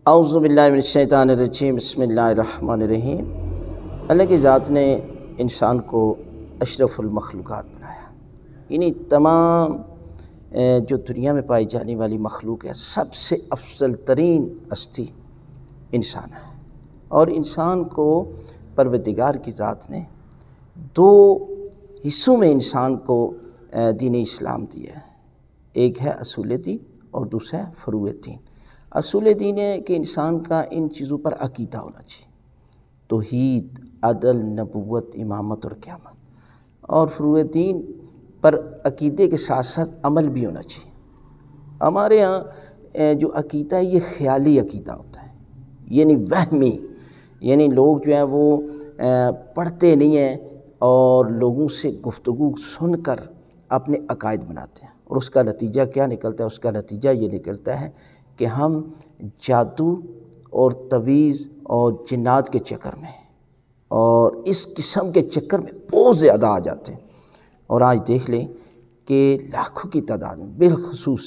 اعوذ باللہ من الشیطان الرجیم، بسم اللہ الرحمن الرحیم۔ اللہ کی ذات نے انسان کو اشرف المخلوقات بنایا، یعنی تمام جو دنیا میں پائی جانے والی مخلوق ہے سب سے افضل ترین ہستی انسان ہے۔ اور انسان کو پروردگار کی ذات نے دو حصوں میں انسان کو دین اسلام دیا ہے، ایک ہے اصول دین اور دوسرا ہے فروع دین۔ اصول دین ہے کہ انسان کا ان چیزوں پر عقیدہ ہونا چاہیے، توحید، عدل، نبوت، امامت اور قیامت۔ اور فروع دین پر عقیدے کے ساتھ ساتھ عمل بھی ہونا چاہیے۔ ہمارے ہاں جو عقیدہ ہے یہ خیالی عقیدہ ہوتا ہے، یعنی وہمی، یعنی لوگ جو ہیں وہ پڑھتے نہیں ہیں اور لوگوں سے گفتگو سن کر اپنے عقائد بناتے ہیں، اور اس کا نتیجہ کیا نکلتا ہے؟ اس کا نتیجہ یہ نکلتا ہے کہ ہم جادو اور تعویذ اور جنات کے چکر میں اور اس قسم کے چکر میں بہت زیادہ آ جاتے ہیں۔ اور آج دیکھ لیں کہ لاکھوں کی تعداد میں بالخصوص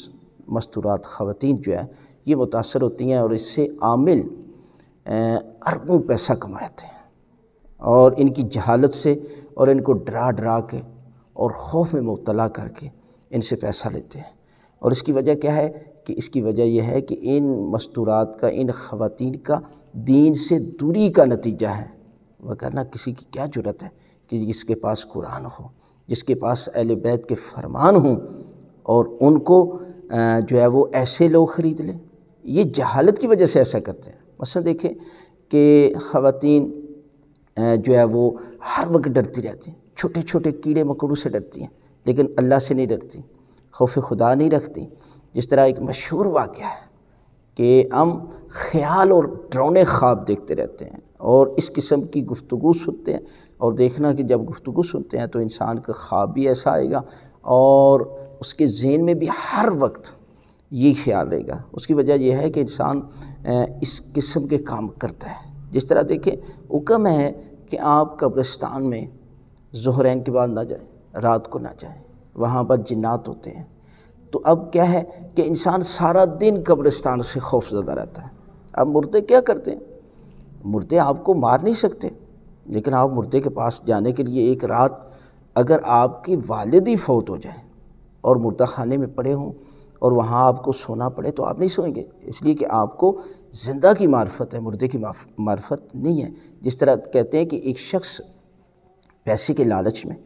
مستورات خواتین جو ہے یہ متاثر ہوتی ہیں، اور اس سے عامل اربوں پیسہ کماتے ہیں، اور ان کی جہالت سے اور ان کو ڈرا ڈرا کے اور خوف میں مبتلا کر کے ان سے پیسہ لیتے ہیں۔ اور اس کی وجہ کیا ہے؟ کہ اس کی وجہ یہ ہے کہ ان مستورات کا، ان خواتین کا دین سے دوری کا نتیجہ ہے، وگرنہ کسی کی کیا جرت ہے کہ جس کے پاس قرآن ہو، جس کے پاس اہل بیت کے فرمان ہوں، اور ان کو جو ہے وہ ایسے لوگ خرید لیں۔ یہ جہالت کی وجہ سے ایسا کرتے ہیں۔ مثلا دیکھیں کہ خواتین جو ہے وہ ہر وقت ڈرتی رہتی ہیں، چھوٹے چھوٹے کیڑے مکوڑوں سے ڈرتی ہیں، لیکن اللہ سے نہیں ڈرتی، خوف خدا نہیں رکھتی۔ جس طرح ایک مشہور واقعہ ہے کہ ہم خیال اور ڈراؤنے خواب دیکھتے رہتے ہیں اور اس قسم کی گفتگو سنتے ہیں، اور دیکھنا کہ جب گفتگو سنتے ہیں تو انسان کا خواب بھی ایسا آئے گا اور اس کے ذہن میں بھی ہر وقت یہ خیال رہے گا۔ اس کی وجہ یہ ہے کہ انسان اس قسم کے کام کرتا ہے۔ جس طرح دیکھیں حکم ہے کہ آپ قبرستان میں ظہرین کے بعد نہ جائیں، رات کو نہ جائیں، وہاں پر جنات ہوتے ہیں۔ تو اب کیا ہے کہ انسان سارا دن قبرستان سے خوف زدہ رہتا ہے۔ اب مردے کیا کرتے ہیں؟ مردے آپ کو مار نہیں سکتے، لیکن آپ مردے کے پاس جانے کے لیے ایک رات اگر آپ کی والد ہی فوت ہو جائیں اور مردہ خانے میں پڑے ہوں اور وہاں آپ کو سونا پڑے تو آپ نہیں سوئیں گے، اس لیے کہ آپ کو زندہ کی معرفت ہے، مردے کی معرفت نہیں ہے۔ جس طرح کہتے ہیں کہ ایک شخص پیسے کے لالچ میں،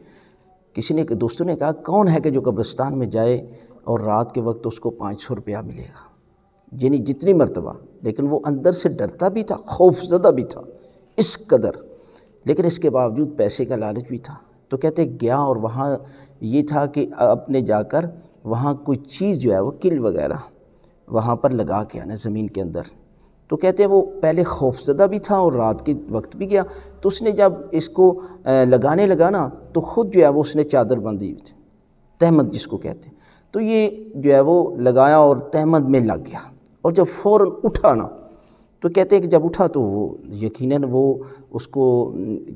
کسی نے، دوستوں نے کہا کون ہے کہ جو قبرستان میں جائے اور رات کے وقت اس کو 500 روپیہ ملے گا، یعنی جتنی مرتبہ، لیکن وہ اندر سے ڈرتا بھی تھا، خوف زدہ بھی تھا اس قدر، لیکن اس کے باوجود پیسے کا لالچ بھی تھا۔ تو کہتے گیا اور وہاں یہ تھا کہ اپنے جا کر وہاں کوئی چیز جو ہے وہ کل وغیرہ وہاں پر لگا کے آنا زمین کے اندر۔ تو کہتے ہیں وہ پہلے خوف زدہ بھی تھا اور رات کے وقت بھی گیا، تو اس نے جب اس کو لگانے لگا نا تو خود جو ہے وہ اس نے چادر باندھی ہوئی تھی، تہمت جس کو کہتے ہیں، تو یہ جو ہے وہ لگایا اور تہمت میں لگ گیا، اور جب فوراً اٹھا نا تو کہتے ہیں کہ جب اٹھا تو وہ یقیناً وہ اس کو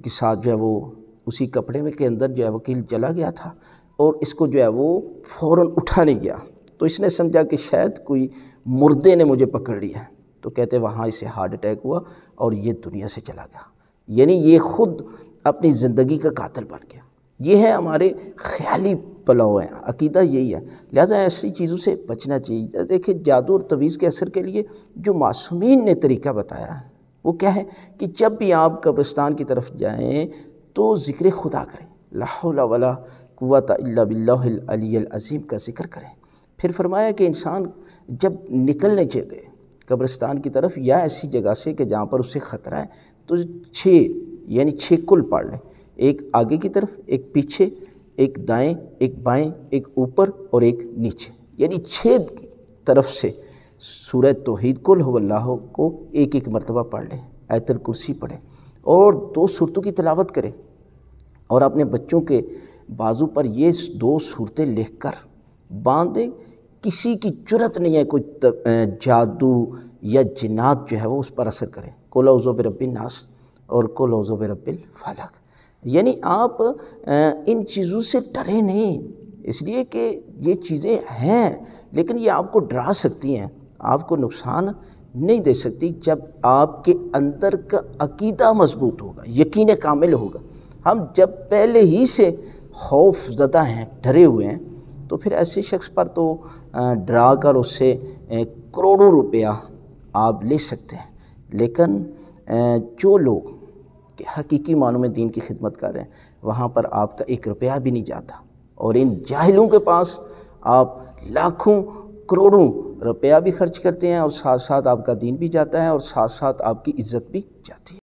کے ساتھ جو ہے وہ اسی کپڑے میں کے اندر جو ہے وہ کیل چلا گیا تھا، اور اس کو جو ہے وہ فوراً اٹھا نہیں گیا، تو اس نے سمجھا کہ شاید کوئی مردے نے مجھے پکڑ لیا ہے، تو کہتے وہاں اسے ہارٹ اٹیک ہوا اور یہ دنیا سے چلا گیا۔ یعنی یہ خود اپنی زندگی کا قاتل بن گیا۔ یہ ہے ہمارے خیالی پلاؤ ہیں، عقیدہ یہی ہے، لہٰذا ایسی چیزوں سے بچنا چاہیے۔ دیکھیں جادو اور تعویذ کے اثر کے لیے جو معصومین نے طریقہ بتایا ہے وہ کیا ہے کہ جب بھی آپ قبرستان کی طرف جائیں تو ذکر خدا کریں، لا حول ولا قوت الا باللہ العلی العظیم کا ذکر کریں۔ پھر فرمایا کہ انسان جب نکلنے چاہیے قبرستان کی طرف یا ایسی جگہ سے کہ جہاں پر اسے خطرہ ہے تو 6 کل پڑھ لیں، ایک آگے کی طرف، ایک پیچھے، ایک دائیں، ایک بائیں، ایک اوپر اور ایک نیچے، یعنی 6 طرف سے سورہ توحید قل هو اللہ کو ایک مرتبہ پڑھ لیں، آیت الکرسی پڑھیں اور 2 سورتوں کی تلاوت کریں، اور اپنے بچوں کے بازو پر یہ 2 سورتیں لکھ کر باندھیں۔ کسی کی جرت نہیں ہے کوئی جادو یا جنات جو ہے وہ اس پر اثر کرے۔ قل اعوذ برب الناس اور قل اعوذ برب الفلق، یعنی آپ ان چیزوں سے ڈریں نہیں، اس لیے کہ یہ چیزیں ہیں لیکن یہ آپ کو ڈرا سکتی ہیں، آپ کو نقصان نہیں دے سکتی جب آپ کے اندر کا عقیدہ مضبوط ہوگا، یقین کامل ہوگا۔ ہم جب پہلے ہی سے خوف زدہ ہیں، ڈرے ہوئے ہیں، تو پھر ایسے شخص پر تو ڈرا کر اس سے کروڑوں روپیہ آپ لے سکتے ہیں، لیکن جو لوگ کہ حقیقی معنوں میں دین کی خدمت کر رہے ہیں، وہاں پر آپ کا ایک روپیہ بھی نہیں جاتا، اور ان جاہلوں کے پاس آپ لاکھوں کروڑوں روپیہ بھی خرچ کرتے ہیں، اور ساتھ ساتھ آپ کا دین بھی جاتا ہے، اور ساتھ ساتھ آپ کی عزت بھی جاتی ہے۔